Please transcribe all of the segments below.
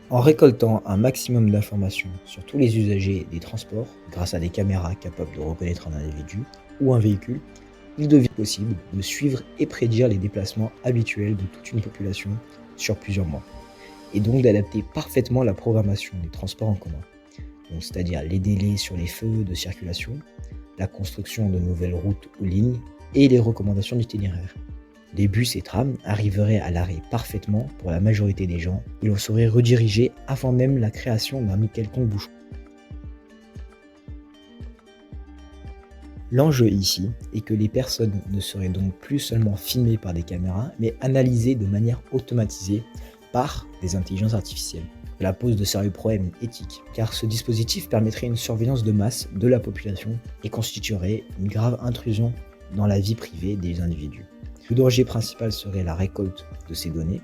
En récoltant un maximum d'informations sur tous les usagers des transports grâce à des caméras capables de reconnaître un individu ou un véhicule, il devient possible de suivre et prédire les déplacements habituels de toute une population sur plusieurs mois, et donc d'adapter parfaitement la programmation des transports en commun, donc c'est-à-dire les délais sur les feux de circulation, la construction de nouvelles routes ou lignes et les recommandations d'itinéraire. Les bus et trams arriveraient à l'arrêt parfaitement pour la majorité des gens et l'on serait redirigé avant même la création d'un quelconque bouchon. L'enjeu ici est que les personnes ne seraient donc plus seulement filmées par des caméras, mais analysées de manière automatisée par des intelligences artificielles. Cela pose de sérieux problèmes éthiques, car ce dispositif permettrait une surveillance de masse de la population et constituerait une grave intrusion dans la vie privée des individus. Le danger principal serait la récolte de ces données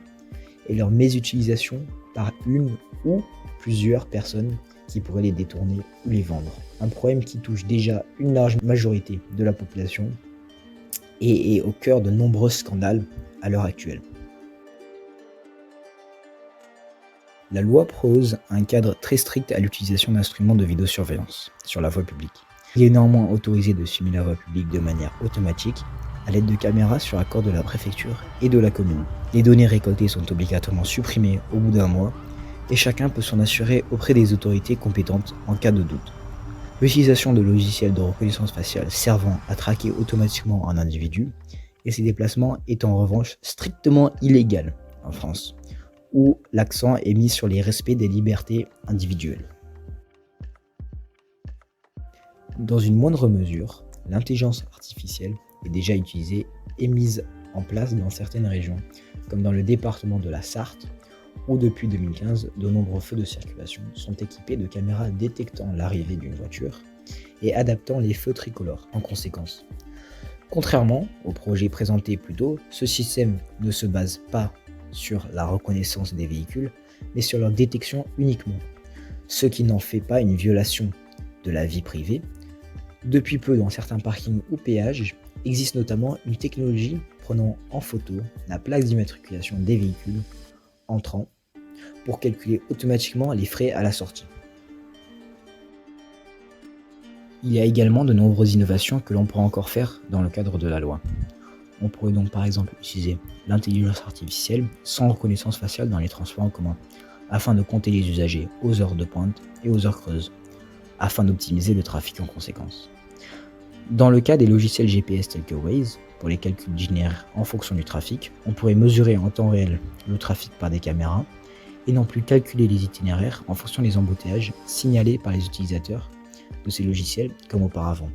et leur mésutilisation par une ou plusieurs personnes qui pourraient les détourner ou les vendre. Un problème qui touche déjà une large majorité de la population et est au cœur de nombreux scandales à l'heure actuelle. La loi propose un cadre très strict à l'utilisation d'instruments de vidéosurveillance sur la voie publique. Il est néanmoins autorisé de filmer la voie publique de manière automatique à l'aide de caméras sur accord de la préfecture et de la commune. Les données récoltées sont obligatoirement supprimées au bout d'un mois et chacun peut s'en assurer auprès des autorités compétentes en cas de doute. L'utilisation de logiciels de reconnaissance faciale servant à traquer automatiquement un individu et ses déplacements est en revanche strictement illégal en France, où l'accent est mis sur les respects des libertés individuelles. Dans une moindre mesure, l'intelligence artificielle est déjà utilisée et mise en place dans certaines régions, comme dans le département de la Sarthe, où depuis 2015, de nombreux feux de circulation sont équipés de caméras détectant l'arrivée d'une voiture et adaptant les feux tricolores en conséquence. Contrairement au projet présenté plus tôt, ce système ne se base pas sur la reconnaissance des véhicules, mais sur leur détection uniquement, ce qui n'en fait pas une violation de la vie privée. Depuis peu, dans certains parkings ou péages, existe notamment une technologie prenant en photo la plaque d'immatriculation des véhicules entrants pour calculer automatiquement les frais à la sortie. Il y a également de nombreuses innovations que l'on pourra encore faire dans le cadre de la loi. On pourrait donc par exemple utiliser l'intelligence artificielle sans reconnaissance faciale dans les transports en commun, afin de compter les usagers aux heures de pointe et aux heures creuses, afin d'optimiser le trafic en conséquence. Dans le cas des logiciels GPS tels que Waze, pour les calculs d'itinéraire en fonction du trafic, on pourrait mesurer en temps réel le trafic par des caméras et non plus calculer les itinéraires en fonction des embouteillages signalés par les utilisateurs de ces logiciels comme auparavant.